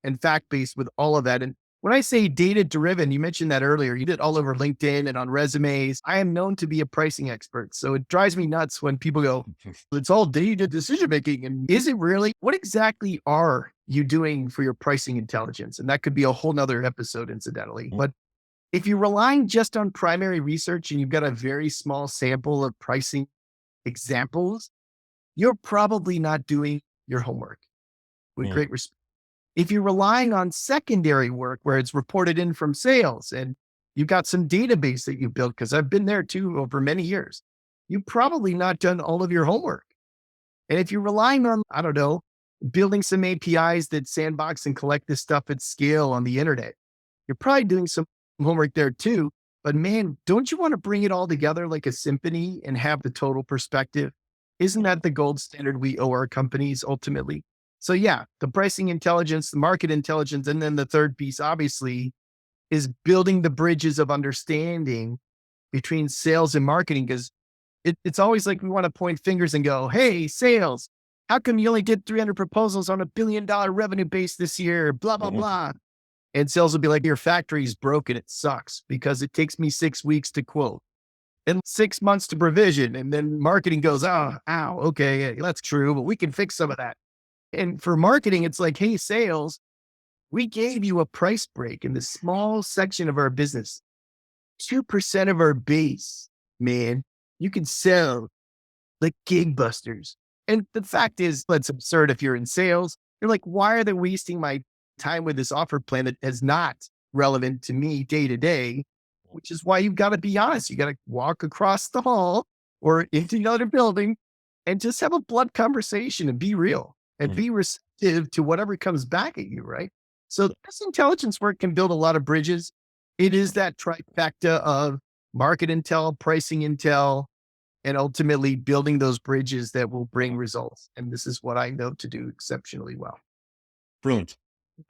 and fact based with all of that. And when I say data driven, you mentioned that earlier, you did it all over LinkedIn and on resumes. I am known to be a pricing expert. So it drives me nuts when people go, it's all data decision making. And is it really? What exactly are you doing for your pricing intelligence? And that could be a whole nother episode, incidentally. But if you're relying just on primary research and you've got a very small sample of pricing examples, you're probably not doing your homework with Mm. great respect. If you're relying on secondary work where it's reported in from sales and you've got some database that you built, because I've been there too over many years, you've probably not done all of your homework. And if you're relying on, I don't know, building some APIs that sandbox and collect this stuff at scale on the internet, you're probably doing some homework there too. But man, don't you want to bring it all together like a symphony and have the total perspective? Isn't that the gold standard we owe our companies ultimately? So yeah, the pricing intelligence, the market intelligence, and then the third piece, obviously, is building the bridges of understanding between sales and marketing. Because it's always like we want to point fingers and go, hey, sales, how come you only did 300 proposals on $1 billion revenue base this year? Blah, blah, Mhm. blah. And sales will be like, your factory's broken. It sucks because it takes me 6 weeks to quote and 6 months to provision. And then marketing goes, oh, ow, okay, yeah, that's true, but we can fix some of that. And for marketing, it's like, hey, sales, we gave you a price break in the small section of our business, 2% of our base, man. You can sell like gangbusters. And the fact is, that's absurd if you're in sales. You're like, why are they wasting my time with this offer plan that is not relevant to me day to day? Which is why you've got to be honest. You got to walk across the hall or into another building and just have a blunt conversation and be real and Mm. be receptive to whatever comes back at you, right? So this intelligence work can build a lot of bridges. It is that trifecta of market intel, pricing intel, and ultimately building those bridges that will bring results. And this is what I know to do exceptionally well. Brilliant.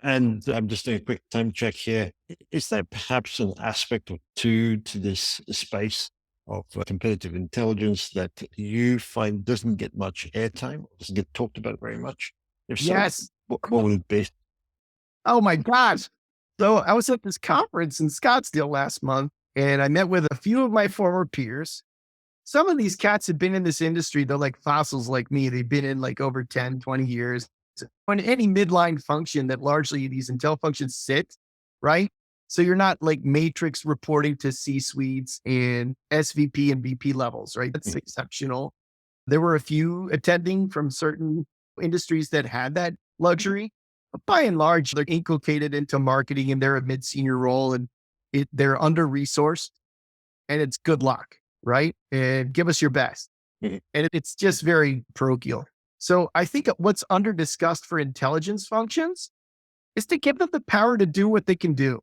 And I'm just doing a quick time check here. Is there perhaps an aspect or two to this space of competitive intelligence that you find doesn't get much airtime, or doesn't get talked about very much? If so, Yes. what would it be? Oh my gosh. So I was at this conference in Scottsdale last month and I met with a few of my former peers. Some of these cats have been in this industry. They're like fossils like me. They've been in like over 10, 20 years. On any midline function that largely these intel functions sit, right? So you're not like matrix reporting to C suites and SVP and VP levels, right? That's Mhm. exceptional. There were a few attending from certain industries that had that luxury. But by and large, they're inculcated into marketing and they're a mid senior role and they're under resourced and it's good luck, right? And give us your best. Mhm. And it's just very parochial. So I think what's under discussed for intelligence functions is to give them the power to do what they can do.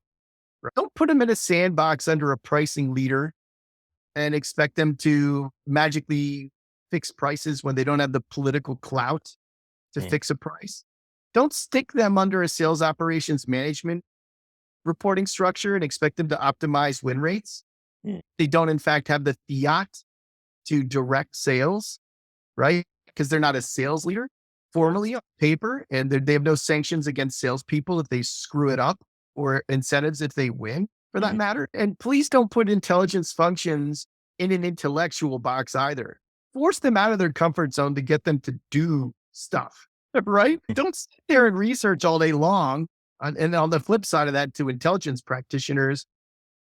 Right? Don't put them in a sandbox under a pricing leader and expect them to magically fix prices when they don't have the political clout to Mhm. fix a price. Don't stick them under a sales operations management reporting structure and expect them to optimize win rates. Mhm. They don't, in fact, have the fiat to direct sales, right? Because they're not a sales leader formally on paper, and they have no sanctions against salespeople if they screw it up or incentives if they win, for that Mhm. matter. And please don't put intelligence functions in an intellectual box either. Force them out of their comfort zone to get them to do stuff, right? Don't sit there and research all day long. And on the flip side of that, to intelligence practitioners,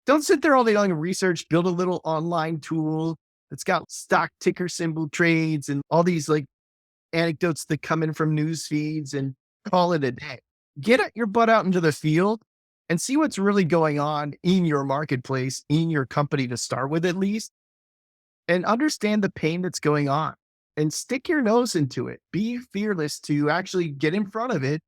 don't sit there all day long and research, build a little online tool that's got stock ticker symbol trades and all these like anecdotes that come in from news feeds and call it a day. Get your butt out into the field and see what's really going on in your marketplace, in your company to start with at least, and understand the pain that's going on and stick your nose into it. Be fearless to actually get in front of it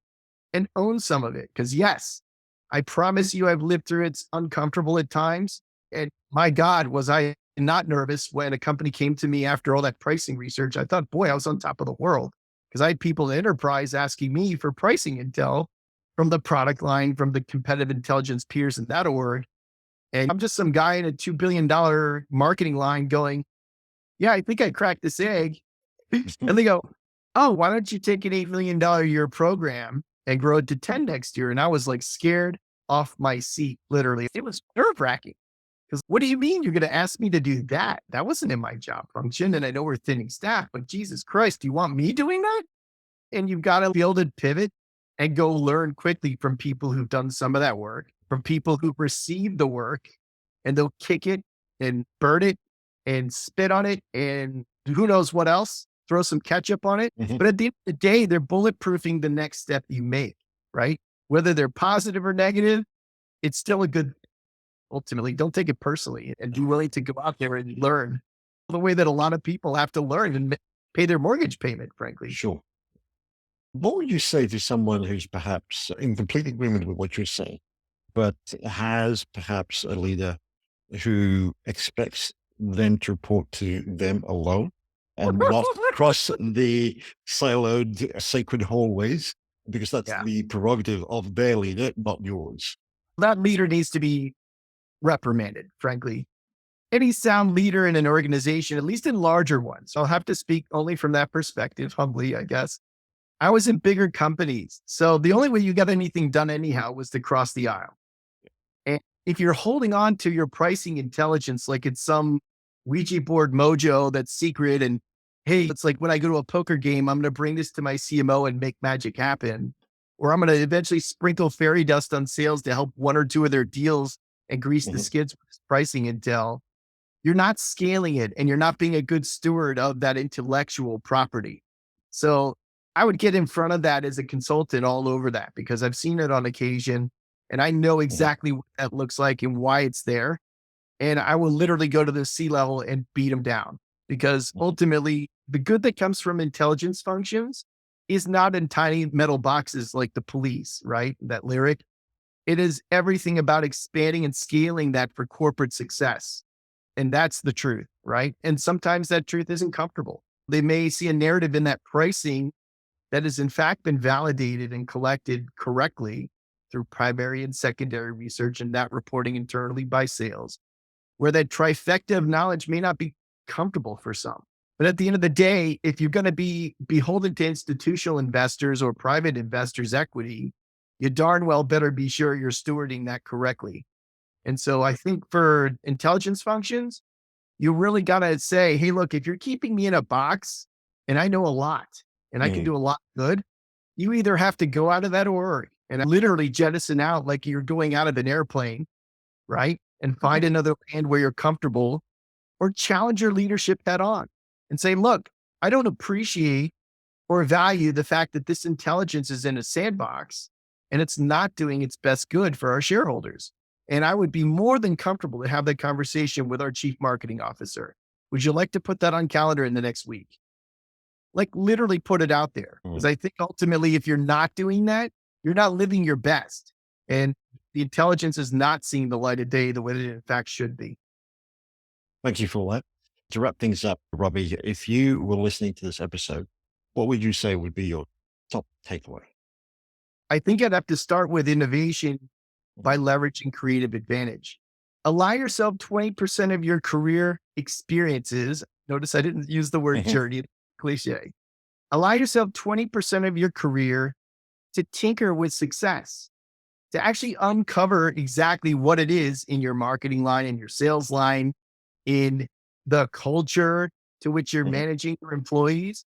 and own some of it. Because, yes, I promise you, I've lived through it. It's uncomfortable at times. And my God, was I not nervous when a company came to me after all that pricing research? I thought, boy, I was on top of the world because I had people in enterprise asking me for pricing intel from the product line, from the competitive intelligence peers in that org. And I'm just some guy in a $2 billion marketing line going, yeah, I think I cracked this egg. And they go, oh, why don't you take an $8 million a year program and grow it to 10 next year? And I was like scared off my seat, literally. It was nerve wracking because what do you mean you're going to ask me to do that? That wasn't in my job function. And I know we're thinning staff, but Jesus Christ, do you want me doing that? And you've got to be able to pivot and go learn quickly from people who've done some of that work, from people who've received the work and they'll kick it and burn it and spit on it and who knows what else, throw some ketchup on it. Mhm. But at the end of the day, they're bulletproofing the next step you make, right? Whether they're positive or negative, it's still a good, ultimately, don't take it personally and be willing to go out there and learn the way that a lot of people have to learn and pay their mortgage payment, frankly. Sure. What would you say to someone who's perhaps in complete agreement with what you're saying, but has perhaps a leader who expects them to report to them alone and not cross the siloed sacred hallways because that's Yeah. the prerogative of their leader, not yours? That leader needs to be reprimanded, frankly. Any sound leader in an organization, at least in larger ones, I'll have to speak only from that perspective, humbly, I guess. I was in bigger companies. So the only way you got anything done anyhow was to cross the aisle. And if you're holding on to your pricing intelligence like it's some Ouija board mojo that's secret and hey, it's like when I go to a poker game, I'm going to bring this to my CMO and make magic happen. Or I'm going to eventually sprinkle fairy dust on sales to help one or two of their deals and grease the Mhm. skids with this pricing intel. You're not scaling it and you're not being a good steward of that intellectual property. So I would get in front of that as a consultant all over that because I've seen it on occasion and I know Mhm. exactly what that looks like and why it's there. And I will literally go to the C level and beat them down because ultimately the good that comes from intelligence functions is not in tiny metal boxes like the police, right? That lyric. It is everything about expanding and scaling that for corporate success. And that's the truth, right? And sometimes that truth isn't comfortable. They may see a narrative in that pricing that has in fact been validated and collected correctly through primary and secondary research and that reporting internally by sales, where that trifecta of knowledge may not be comfortable for some. But at the end of the day, if you're going to be beholden to institutional investors or private investors' equity, you darn well better be sure you're stewarding that correctly. And so I think for intelligence functions, you really got to say, hey, look, if you're keeping me in a box and I know a lot and I can Mhm. do a lot good, you either have to go out of that org and literally jettison out like you're going out of an airplane, right? And find another land where you're comfortable or challenge your leadership head on and say, look, I don't appreciate or value the fact that this intelligence is in a sandbox and it's not doing its best good for our shareholders. And I would be more than comfortable to have that conversation with our chief marketing officer. Would you like to put that on calendar in the next week? Like literally put it out there. Because Mhm. I think ultimately, if you're not doing that, you're not living your best. And the intelligence is not seeing the light of day the way that it in fact should be. Thank you for that. To wrap things up, Robbie, if you were listening to this episode, what would you say would be your top takeaway? I think I'd have to start with innovation by leveraging creative advantage. Allow yourself 20% of your career experiences. Notice I didn't use the word Mhm. journey, cliche. Allow yourself 20% of your career to tinker with success, to actually uncover exactly what it is in your marketing line, in your sales line, in the culture to which you're Mhm. managing your employees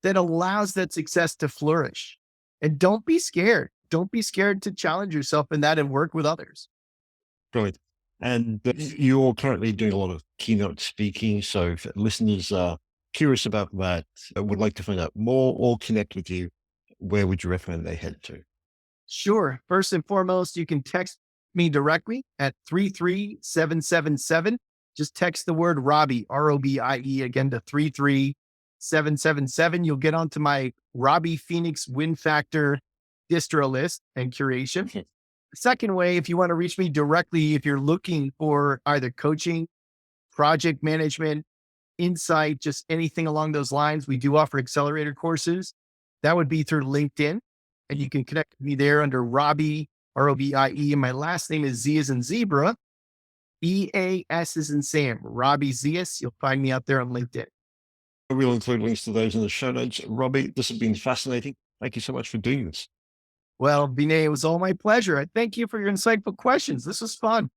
that allows that success to flourish. And don't be scared. Don't be scared to challenge yourself in that and work with others. Brilliant. And you're currently doing a lot of keynote speaking. So if listeners are curious about that, would like to find out more or connect with you, where would you recommend they head to? Sure. First and foremost, you can text me directly at 33777. Just text the word Robbie, Robie, again to 33777. You'll get onto my Robbie Phoenix Win Factor distro list and curation. The second way, if you want to reach me directly, if you're looking for either coaching, project management, insight, just anything along those lines, we do offer accelerator courses. That would be through LinkedIn. And you can connect with me there under Robbie, Robie. And my last name is Z as in zebra, EAS as in Sam, Robbie Zias. You'll find me out there on LinkedIn. We'll include links to those in the show notes. Robbie, this has been fascinating. Thank you so much for doing this. Well, Vinay, it was all my pleasure. I thank you for your insightful questions. This was fun.